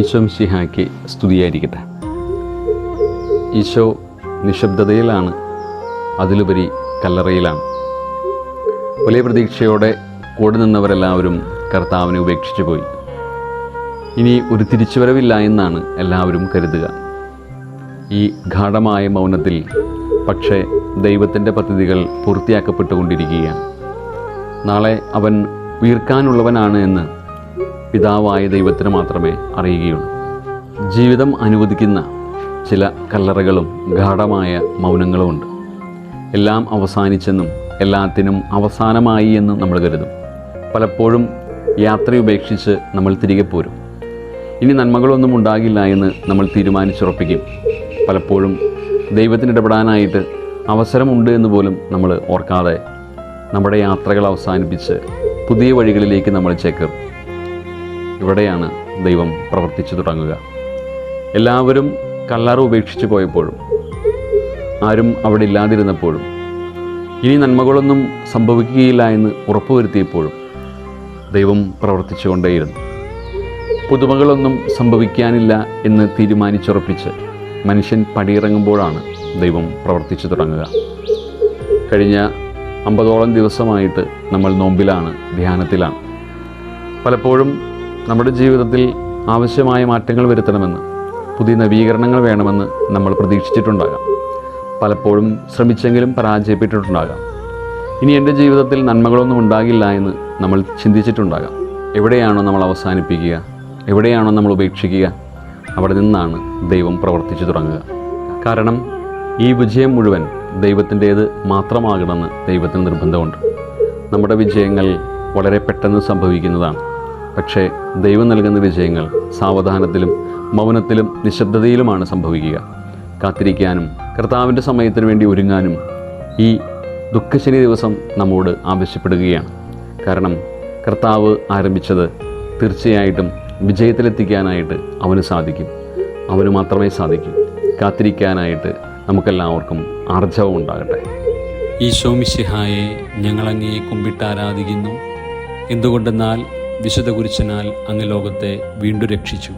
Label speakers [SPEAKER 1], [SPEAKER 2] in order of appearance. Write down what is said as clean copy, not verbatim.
[SPEAKER 1] ഈശോ മിശിഹായ്ക്ക് സ്തുതിയായിരിക്കട്ടെ. ഈശോ നിശബ്ദതയിലാണ്, അതിലുപരി കല്ലറയിലാണ്. വലിയ പ്രതീക്ഷയോടെ കൂടെ നിന്നവരെല്ലാവരും കർത്താവിനെ ഉപേക്ഷിച്ചു പോയി. ഇനി ഒരു തിരിച്ചുവരവില്ല എന്നാണ് എല്ലാവരും കരുതുക. ഈ ഗാഢമായ മൗനത്തിൽ പക്ഷേ ദൈവത്തിൻ്റെ പദ്ധതികൾ പൂർത്തിയാക്കപ്പെട്ടുകൊണ്ടിരിക്കുകയാണ്. നാളെ അവൻ ഉയർക്കാനുള്ളവനാണ് എന്ന് പിതാവായ ദൈവത്തിന് മാത്രമേ അറിയുകയുള്ളൂ. ജീവിതം അനുവദിക്കുന്ന ചില കല്ലറകളും ഗാഢമായ മൗനങ്ങളുമുണ്ട്. എല്ലാം അവസാനിച്ചെന്നും എല്ലാത്തിനും അവസാനമായി എന്നും നമ്മൾ കരുതും. പലപ്പോഴും യാത്രയുപേക്ഷിച്ച് നമ്മൾ തിരികെ പോരും. ഇനി നന്മകളൊന്നും ഉണ്ടാകില്ല എന്ന് നമ്മൾ തീരുമാനിച്ചുറപ്പിക്കും. പലപ്പോഴും ദൈവത്തിന് ഇടപെടാനായിട്ട് അവസരമുണ്ട് എന്ന് പോലും നമ്മൾ ഓർക്കാതെ നമ്മുടെ യാത്രകൾ അവസാനിപ്പിച്ച് പുതിയ വഴികളിലേക്ക് നമ്മൾ ചേക്കേറും. ഇവിടെയാണ് ദൈവം പ്രവർത്തിച്ചു തുടങ്ങുക. എല്ലാവരും കല്ലറ ഉപേക്ഷിച്ച് പോയപ്പോഴും ആരും അവിടെ ഇല്ലാതിരുന്നപ്പോഴും ഇനി നന്മകളൊന്നും സംഭവിക്കുകയില്ല എന്ന് ഉറപ്പുവരുത്തിയപ്പോഴും ദൈവം പ്രവർത്തിച്ചു കൊണ്ടേയിരുന്നു. പുതുമകളൊന്നും സംഭവിക്കാനില്ല എന്ന് തീരുമാനിച്ചുറപ്പിച്ച് മനുഷ്യൻ പടിയിറങ്ങുമ്പോഴാണ് ദൈവം പ്രവർത്തിച്ചു തുടങ്ങുക. കഴിഞ്ഞ 50ഓളം ദിവസമായിട്ട് നമ്മൾ നോമ്പിലാണ്, ധ്യാനത്തിലാണ്. പലപ്പോഴും നമ്മുടെ ജീവിതത്തിൽ ആവശ്യമായ മാറ്റങ്ങൾ വരുത്തണമെന്ന്, പുതിയ നവീകരണങ്ങൾ വേണമെന്ന് നമ്മൾ പ്രതീക്ഷിച്ചിട്ടുണ്ടാകാം. പലപ്പോഴും ശ്രമിച്ചെങ്കിലും പരാജയപ്പെട്ടിട്ടുണ്ടാകാം. ഇനി എൻ്റെ ജീവിതത്തിൽ നന്മകളൊന്നും ഉണ്ടാകില്ല എന്ന് നമ്മൾ ചിന്തിച്ചിട്ടുണ്ടാകാം. എവിടെയാണോ നമ്മൾ അവസാനിപ്പിക്കുക, എവിടെയാണോ നമ്മൾ ഉപേക്ഷിക്കുക, അവിടെ നിന്നാണ് ദൈവം പ്രവർത്തിച്ചു തുടങ്ങുക. കാരണം ഈ വിജയം മുഴുവൻ ദൈവത്തിൻ്റേത് മാത്രമാകണമെന്ന് ദൈവത്തിന് നിർബന്ധമുണ്ട്. നമ്മുടെ വിജയങ്ങൾ വളരെ പെട്ടെന്ന് സംഭവിക്കുന്നതാണ്. പക്ഷേ ദൈവം നൽകുന്ന വിജയങ്ങൾ സാവധാനത്തിലും മൗനത്തിലും നിശബ്ദതയിലുമാണ് സംഭവിക്കുക. കാത്തിരിക്കാനും കർത്താവിൻ്റെ സമയത്തിന് വേണ്ടി ഒരുങ്ങാനും ഈ ദുഃഖശനി ദിവസം നമ്മോട് ആവശ്യപ്പെടുകയാണ്. കാരണം കർത്താവ് ആരംഭിച്ചത് തീർച്ചയായിട്ടും വിജയത്തിലെത്തിക്കാനായിട്ട് അവന് സാധിക്കും. അവന് മാത്രമേ സാധിക്കൂ. കാത്തിരിക്കാനായിട്ട് നമുക്കെല്ലാവർക്കും ആർജവം ഉണ്ടാകട്ടെ.
[SPEAKER 2] ഈശോ മിശിഹായെ ഞങ്ങളങ്ങയെ കുമ്പിട്ട് ആരാധിക്കുന്നു. എന്തുകൊണ്ടെന്നാൽ വിശുദ്ധ കുരിശനാൽ അങ്ങ് ലോകത്തെ വീണ്ടും രക്ഷിച്ചു.